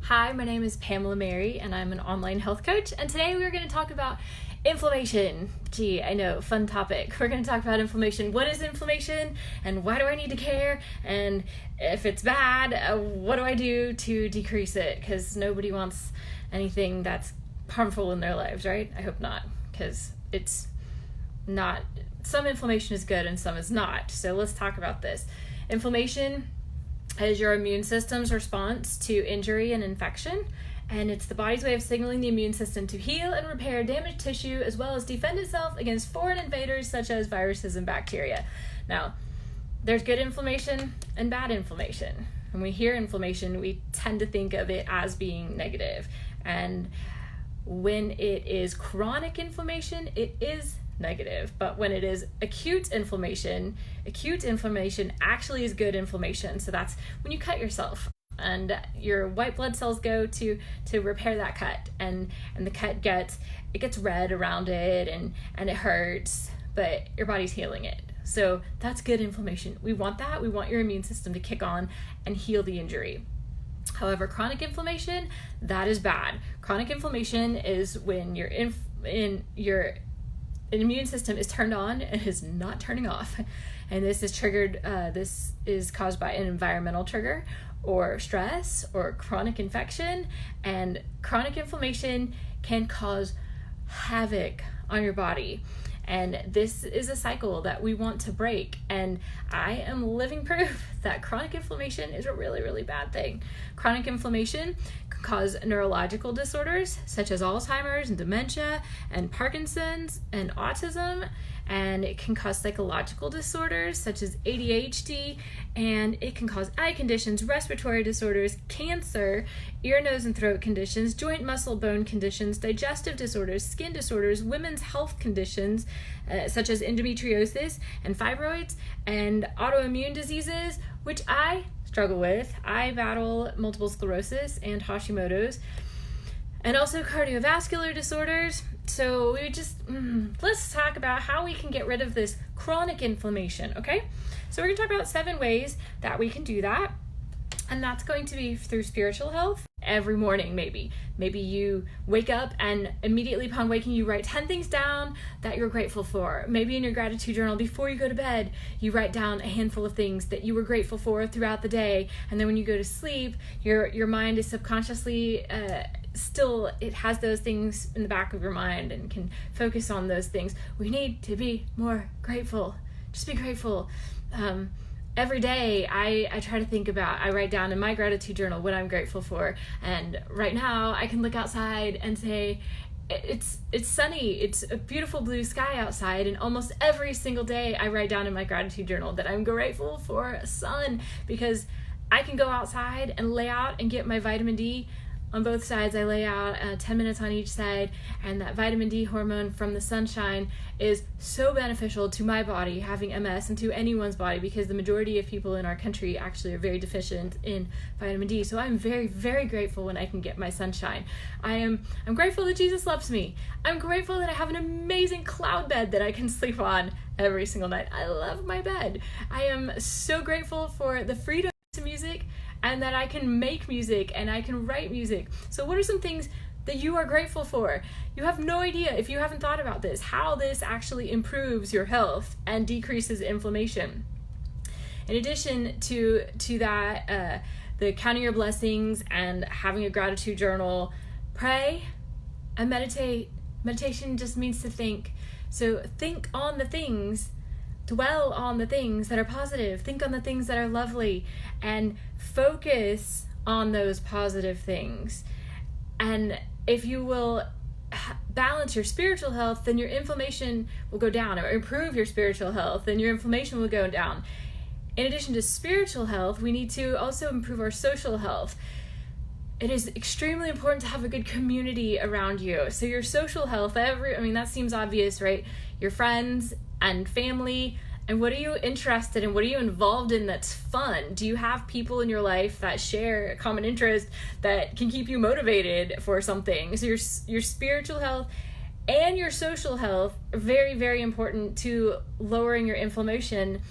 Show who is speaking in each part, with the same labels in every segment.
Speaker 1: Hi, my name is Pamela Mary, and I'm an online health coach, and today we're going to talk about inflammation. Gee, I know, fun topic. We're going to talk about inflammation. What is inflammation, and why do I need to care? And if it's bad, what do I do to decrease it? Because nobody wants anything that's harmful in their lives, right? I hope not, because it's not. Some inflammation is good and some is not. So let's talk about this. Inflammation is your immune system's response to injury and infection, and it's the body's way of signaling the immune system to heal and repair damaged tissue as well as defend itself against foreign invaders such as viruses and bacteria. Now, there's good inflammation and bad inflammation. When we hear inflammation, we tend to think of it as being negative, and when it is chronic inflammation, it is negative. But when it is acute inflammation actually is good inflammation. So that's when you cut yourself and your white blood cells go to repair that cut, and the cut gets red around it and it hurts, but your body's healing it. So that's good inflammation. We want that. We want your immune system to kick on and heal the injury. However, chronic inflammation, that is bad. Chronic inflammation is when your immune system is turned on and is not turning off. And this is triggered, this is caused by an environmental trigger or stress or chronic infection. And chronic inflammation can cause havoc on your body. And this is a cycle that we want to break. And I am living proof that chronic inflammation is a really, really bad thing. Chronic inflammation can cause neurological disorders such as Alzheimer's and dementia and Parkinson's and autism. And it can cause psychological disorders such as ADHD, and it can cause eye conditions, respiratory disorders, cancer, ear, nose, and throat conditions, joint, muscle, bone conditions, digestive disorders, skin disorders, women's health conditions such as endometriosis and fibroids, and autoimmune diseases, which I struggle with. I battle multiple sclerosis and Hashimoto's, and also cardiovascular disorders. So we just, let's talk about how we can get rid of this chronic inflammation, okay? So we're gonna talk about 7 ways that we can do that. And that's going to be through spiritual health. Every morning, maybe you wake up and immediately upon waking, you write 10 things down that you're grateful for. Maybe in your gratitude journal, before you go to bed, you write down a handful of things that you were grateful for throughout the day. And then when you go to sleep, your mind is subconsciously still, it has those things in the back of your mind and can focus on those things. We need to be more grateful. Just be grateful. Every day I try to think about, I write down in my gratitude journal what I'm grateful for. And right now I can look outside and say, it's sunny, it's a beautiful blue sky outside, and almost every single day I write down in my gratitude journal that I'm grateful for sun, because I can go outside and lay out and get my vitamin D. On both sides, I lay out 10 minutes on each side, and that vitamin D hormone from the sunshine is so beneficial to my body, having MS, and to anyone's body, because the majority of people in our country actually are very deficient in vitamin D. So I'm very, very grateful when I can get my sunshine. I'm grateful that Jesus loves me. I'm grateful that I have an amazing cloud bed that I can sleep on every single night. I love my bed. I am so grateful for the freedom to music, and that I can make music and I can write music. So what are some things that you are grateful for? You have no idea, if you haven't thought about this, how this actually improves your health and decreases inflammation. In addition to that, the counting your blessings and having a gratitude journal, pray and meditate. Meditation just means to think. So think on the things, dwell on the things that are positive, think on the things that are lovely, and focus on those positive things. And if you will balance your spiritual health, then your inflammation will go down, or improve your spiritual health, then your inflammation will go down. In addition to spiritual health, we need to also improve our social health. It is extremely important to have a good community around you. So your social health, that seems obvious, right? Your friends and family, and what are you interested in? What are you involved in that's fun? Do you have people in your life that share a common interest that can keep you motivated for something? So your spiritual health and your social health are very, very important to lowering your inflammation.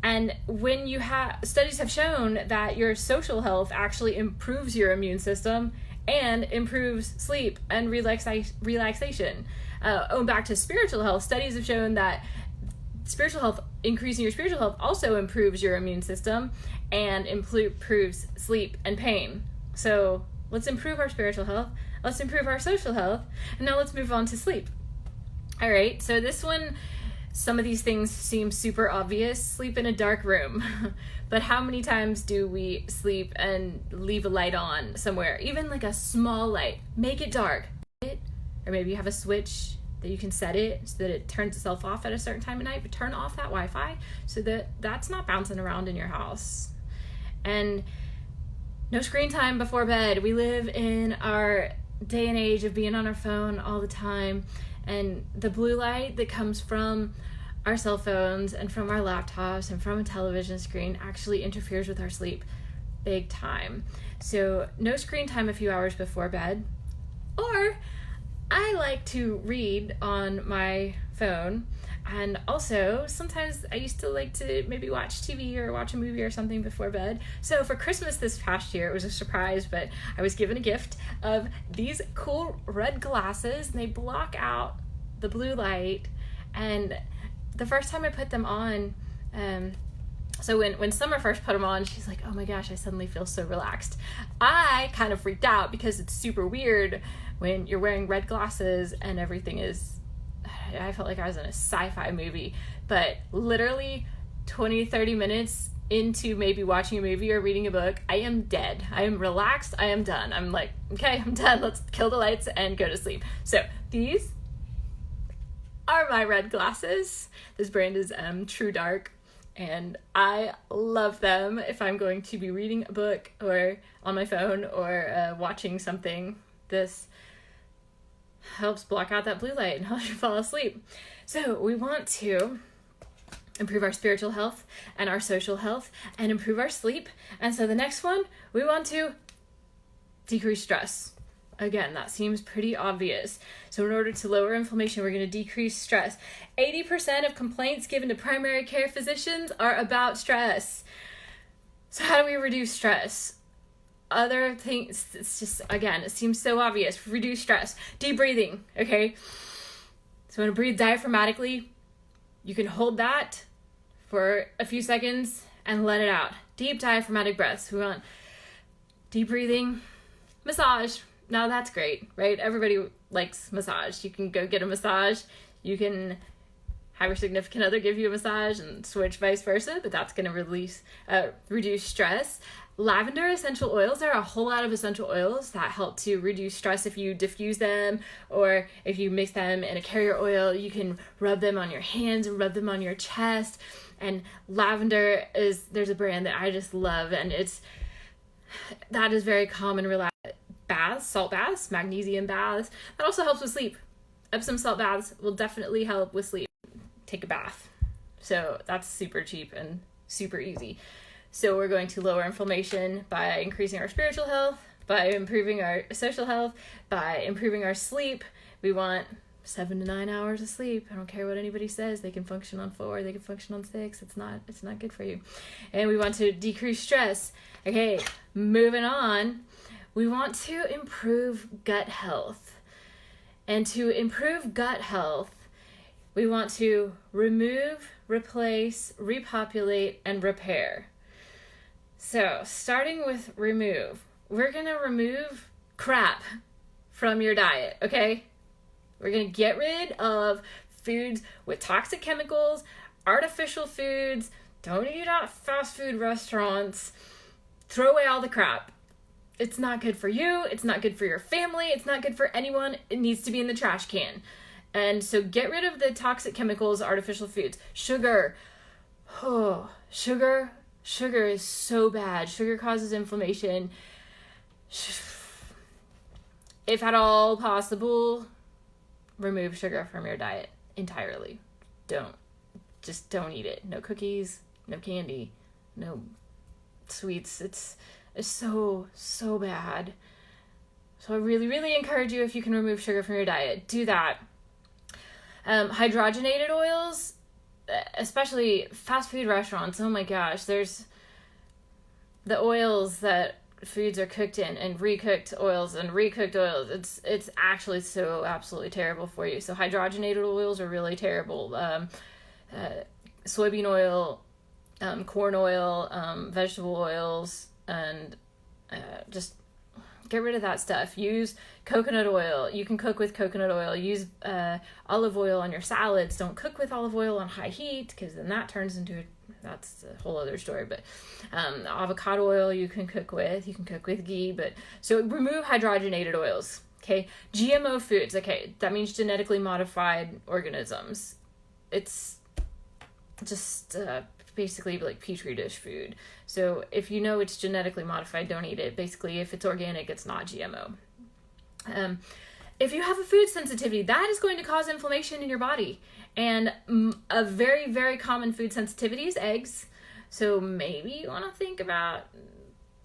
Speaker 1: And when you have, studies have shown that your social health actually improves your immune system and improves sleep and relaxation. Back to spiritual health, studies have shown that spiritual health, increasing your spiritual health, also improves your immune system and improves sleep and pain. So let's improve our spiritual health, let's improve our social health, and now let's move on to sleep. All right, so this one, some of these things seem super obvious. Sleep in a dark room. But how many times do we sleep and leave a light on somewhere? Even like a small light. Make it dark. Or maybe you have a switch that you can set it so that it turns itself off at a certain time of night, but turn off that Wi-Fi so that that's not bouncing around in your house. And no screen time before bed. We live in our day and age of being on our phone all the time, and the blue light that comes from our cell phones and from our laptops and from a television screen actually interferes with our sleep big time. So no screen time a few hours before bed. Or I like to read on my phone, and also sometimes I used to like to maybe watch TV or watch a movie or something before bed. So for Christmas this past year, it was a surprise, but I was given a gift of these cool red glasses, and they block out the blue light. And the first time I put them on, so when Summer first put them on, she's like, oh my gosh, I suddenly feel so relaxed. I kind of freaked out because it's super weird when you're wearing red glasses and everything is, I felt like I was in a sci-fi movie. But literally 20-30 minutes into maybe watching a movie or reading a book, I am dead. I am relaxed. I am done. I'm like, okay, I'm done. Let's kill the lights and go to sleep. So these are my red glasses. This brand is True Dark, and I love them if I'm going to be reading a book or on my phone or watching something. This helps block out that blue light and helps you fall asleep. So we want to improve our spiritual health and our social health and improve our sleep. And so the next one, we want to decrease stress. Again, that seems pretty obvious. So in order to lower inflammation, we're going to decrease stress. 80% of complaints given to primary care physicians are about stress. So how do we reduce stress? Other things, it's just, again, it seems so obvious. Reduce stress. Deep breathing, okay? So when to breathe diaphragmatically, you can hold that for a few seconds and let it out. Deep diaphragmatic breaths. We want deep breathing. Massage. Now that's great, right? Everybody likes massage. You can go get a massage. You can have your significant other give you a massage and switch vice versa, but that's going to reduce stress. Lavender essential oils, there are a whole lot of essential oils that help to reduce stress if you diffuse them, or if you mix them in a carrier oil, you can rub them on your hands, rub them on your chest. And lavender there's a brand that I just love, and that is very common. Baths, salt baths, magnesium baths, that also helps with sleep. Epsom salt baths will definitely help with sleep. Take a bath. So that's super cheap and super easy. So we're going to lower inflammation by increasing our spiritual health, by improving our social health, by improving our sleep. We want 7 to 9 hours of sleep. I don't care what anybody says. They can function on 4, they can function on 6. It's not good for you. And we want to decrease stress. Okay, moving on. We want to improve gut health. And to improve gut health, we want to remove, replace, repopulate, and repair. So, starting with remove, we're going to remove crap from your diet, okay? We're going to get rid of foods with toxic chemicals, artificial foods. Don't eat at fast food restaurants. Throw away all the crap. It's not good for you. It's not good for your family. It's not good for anyone. It needs to be in the trash can. And so get rid of the toxic chemicals, artificial foods. Sugar. Oh, sugar is so bad. Sugar causes inflammation. If at all possible, remove sugar from your diet entirely. Don't eat it. No cookies, no candy, no sweets. It's so bad. So I really, really encourage you, if you can remove sugar from your diet, do that. Hydrogenated oils, especially fast food restaurants, oh my gosh, there's the oils that foods are cooked in, and recooked oils. It's actually so absolutely terrible for you. So hydrogenated oils are really terrible. Soybean oil, corn oil, vegetable oils, and just get rid of that stuff. Use coconut oil. You can cook with coconut oil. Use olive oil on your salads. Don't cook with olive oil on high heat, because then that turns into that's a whole other story. But avocado oil you can cook with. You can cook with ghee. But so remove hydrogenated oils. Okay. GMO foods. Okay, that means genetically modified organisms. It's just basically like petri dish food. So if you know it's genetically modified, don't eat it. Basically, if it's organic, it's not GMO. If you have a food sensitivity, that is going to cause inflammation in your body. And a very, very common food sensitivity is eggs. So maybe you want to think about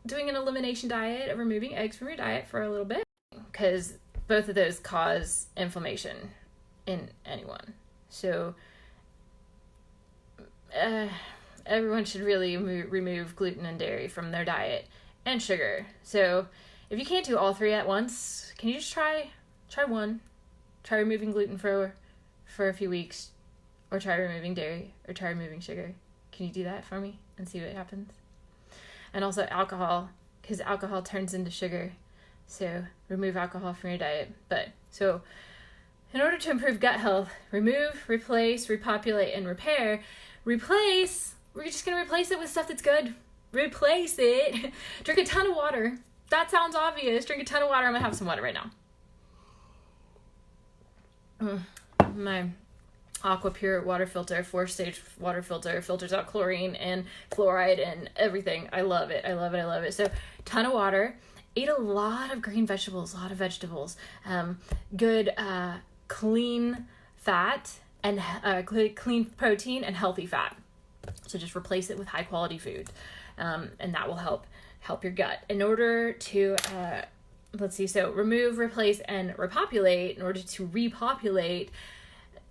Speaker 1: doing an elimination diet of removing eggs from your diet for a little bit, because both of those cause inflammation in anyone. So everyone should really remove gluten and dairy from their diet, and sugar. So if you can't do all three at once, can you just try one? Try removing gluten for a few weeks, or try removing dairy, or try removing sugar. Can you do that for me and see what happens? And also alcohol, because alcohol turns into sugar. So remove alcohol from your diet. But so in order to improve gut health, remove, replace, repopulate, and repair. Replace, we're just going to replace it with stuff that's good. Replace it. Drink a ton of water. That sounds obvious. Drink a ton of water. I'm going to have some water right now. My Aqua Pure water filter, 4-stage water filter, filters out chlorine and fluoride and everything. I love it. I love it. I love it. So ton of water. Eat a lot of green vegetables, a lot of vegetables. Good clean fat, and clean protein and healthy fat. So just replace it with high quality food, and that will help your gut. In order to so remove, replace, and repopulate. In order to repopulate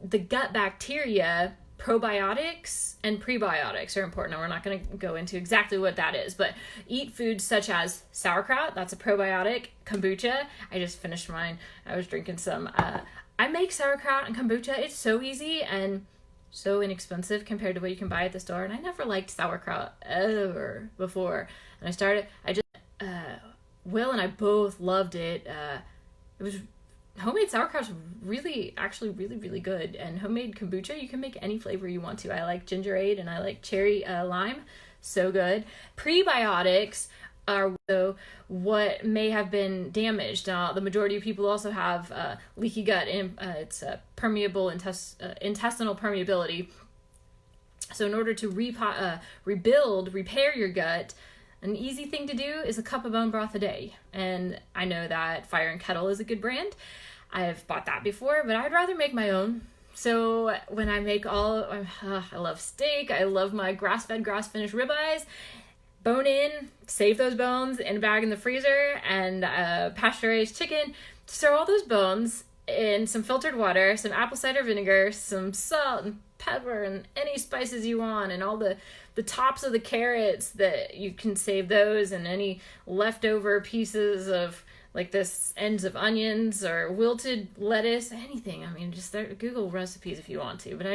Speaker 1: the gut bacteria, probiotics and prebiotics are important. Now, we're not going to go into exactly what that is, but eat foods such as sauerkraut. That's a probiotic. Kombucha. I just finished mine. I was drinking some. I make sauerkraut and kombucha. It's so easy and so inexpensive compared to what you can buy at the store. And I never liked sauerkraut ever before. And Will and I both loved it. It was homemade sauerkraut's really good. And homemade kombucha, you can make any flavor you want to. I like gingerade and I like cherry lime. So good. Prebiotics are what may have been damaged. Now, the majority of people also have leaky gut, and it's permeable intestinal permeability. So in order to repair your gut, an easy thing to do is a cup of bone broth a day. And I know that Fire and Kettle is a good brand. I've bought that before, but I'd rather make my own. So when I make I love steak. I love my grass-fed, grass-finished ribeyes. Bone in, save those bones in a bag in the freezer, and pasture-raised chicken. Throw all those bones in some filtered water, some apple cider vinegar, some salt and pepper, and any spices you want, and all the tops of the carrots that you can save those, and any leftover pieces of like this ends of onions or wilted lettuce, anything. I mean, just Google recipes if you want to, but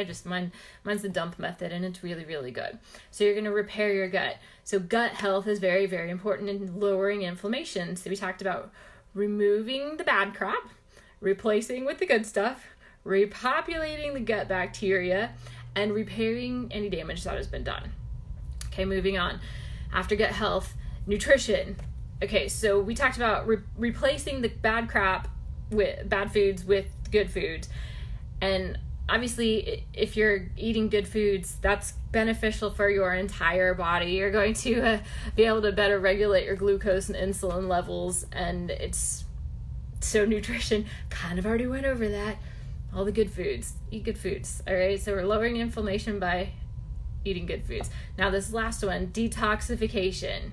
Speaker 1: mine's the dump method, and it's really, really good. So you're going to repair your gut. So gut health is very, very important in lowering inflammation. So we talked about removing the bad crap, replacing with the good stuff, repopulating the gut bacteria, and repairing any damage that has been done. Okay, moving on. After gut health, nutrition. Okay, so we talked about replacing the bad crap with bad foods with good foods. And obviously, if you're eating good foods, that's beneficial for your entire body. You're going to be able to better regulate your glucose and insulin levels. And so nutrition, kind of already went over that. All the good foods. Eat good foods. All right, so we're lowering inflammation by eating good foods. Now this last one, detoxification.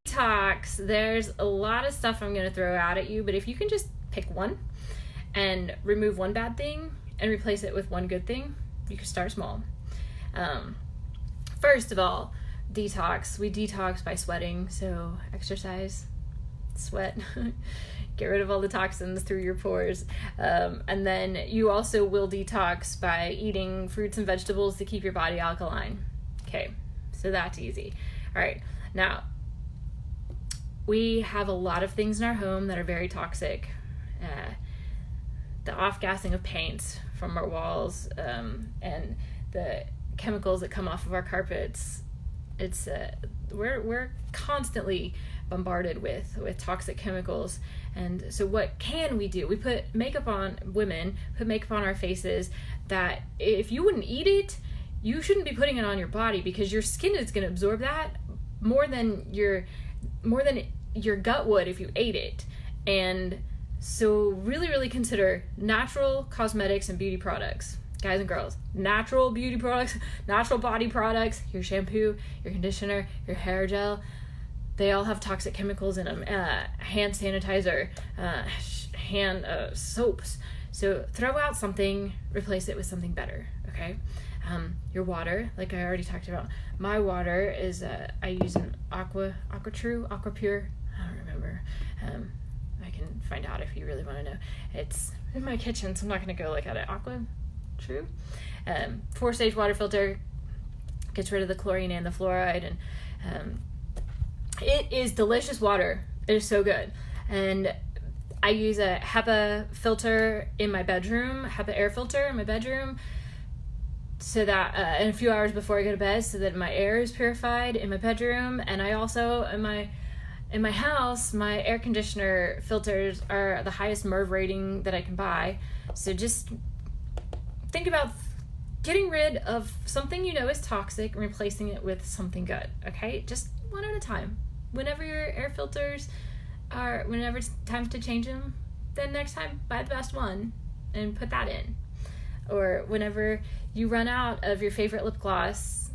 Speaker 1: Detox, there's a lot of stuff I'm going to throw out at you, but if you can just pick one and remove one bad thing and replace it with one good thing, you can start small. First of all, detox. We detox by sweating, so exercise, sweat, get rid of all the toxins through your pores. And then you also will detox by eating fruits and vegetables to keep your body alkaline. Okay, so that's easy. All right, now we have a lot of things in our home that are very toxic. The off-gassing of paint from our walls, and the chemicals that come off of our carpets. It's we're constantly bombarded with toxic chemicals. And so what can we do? We put makeup on, women put makeup on our faces that if you wouldn't eat it, you shouldn't be putting it on your body, because your skin is going to absorb that more than your gut would if you ate it. And so really consider natural cosmetics and beauty products. Guys and girls, natural beauty products, natural body products, your shampoo, your conditioner, your hair gel, they all have toxic chemicals in them. Hand sanitizer, hand soaps. So throw out something, replace it with something better, okay? Your water, like I already talked about. My water is, I use an AquaPure, I don't remember. I can find out if you really want to know. It's in my kitchen, so I'm not going to go look at it. AquaPure. 4-stage water filter, gets rid of the chlorine and the fluoride, and it is delicious water. It is so good. And I use a HEPA filter in my bedroom, HEPA air filter in my bedroom, so that in a few hours before I go to bed, so that my air is purified in my bedroom. And I also, in my house, my air conditioner filters are the highest MERV rating that I can buy. So just think about getting rid of something you know is toxic and replacing it with something good, okay? Just one at a time. Whenever your air filters whenever it's time to change them, then next time buy the best one and put that in. Or whenever you run out of your favorite lip gloss,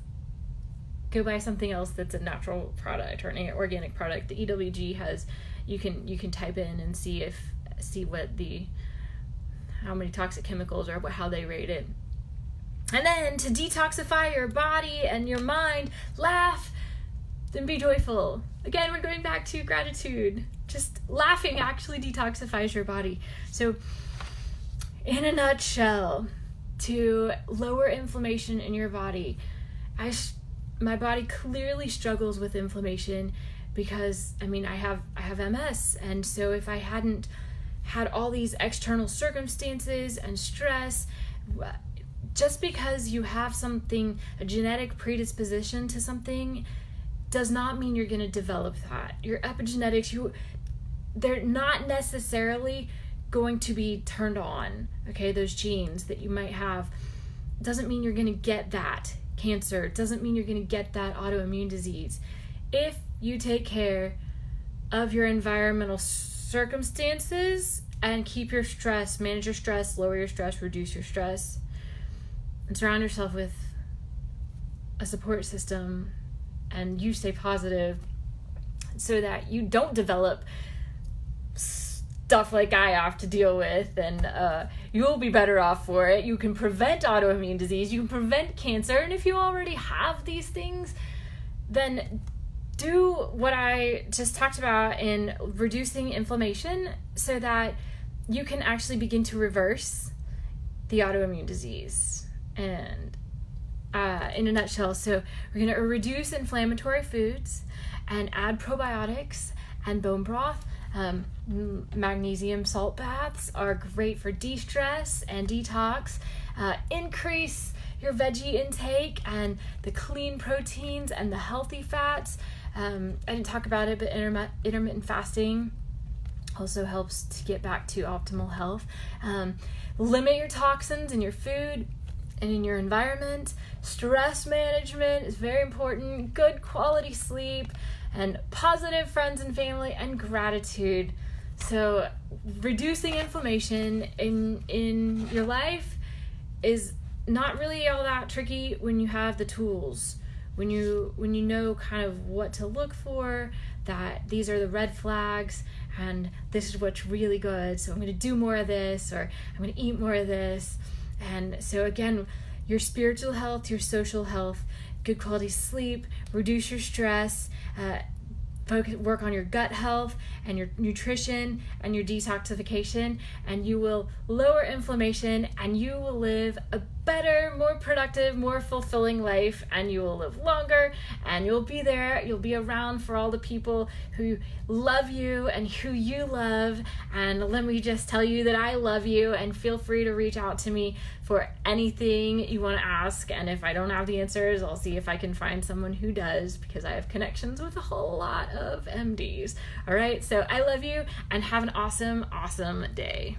Speaker 1: go buy something else that's a natural product or an organic product. The EWG has, you can type in and see how many toxic chemicals or how they rate it. And then to detoxify your body and your mind, laugh and be joyful. Again, we're going back to gratitude. Just laughing actually detoxifies your body. So in a nutshell, to lower inflammation in your body, my body clearly struggles with inflammation because I have MS, and so if I hadn't had all these external circumstances and stress, just because you have something, a genetic predisposition to something, does not mean you're going to develop that. Your epigenetics, they're not necessarily going to be turned on, okay? Those genes that you might have doesn't mean you're going to get that cancer. It doesn't mean you're going to get that autoimmune disease. If you take care of your environmental circumstances and keep your stress, manage your stress, lower your stress, reduce your stress, and surround yourself with a support system, and you stay positive so that you don't develop stuff like I have to deal with, and you'll be better off for it. You can prevent autoimmune disease, you can prevent cancer, and if you already have these things, then do what I just talked about in reducing inflammation so that you can actually begin to reverse the autoimmune disease. And in a nutshell, so we're going to reduce inflammatory foods and add probiotics and bone broth. Magnesium salt baths are great for de-stress and detox. Increase your veggie intake and the clean proteins and the healthy fats. I didn't talk about it, but intermittent fasting also helps to get back to optimal health. Limit your toxins in your food and in your environment. Stress management is very important. Good quality sleep and positive friends and family and gratitude. So reducing inflammation in your life is not really all that tricky when you have the tools. When you know kind of what to look for, that these are the red flags and this is what's really good, so I'm going to do more of this, or I'm going to eat more of this. And so again, your spiritual health, your social health, good quality sleep, reduce your stress, work on your gut health and your nutrition and your detoxification, and you will lower inflammation, and you will live a better, more productive, more fulfilling life, and you will live longer, and you'll be there, you'll be around for all the people who love you and who you love. And let me just tell you that I love you, and feel free to reach out to me for anything you want to ask. And if I don't have the answers, I'll see if I can find someone who does, because I have connections with a whole lot of MDs. All right, so I love you, and have an awesome, awesome day.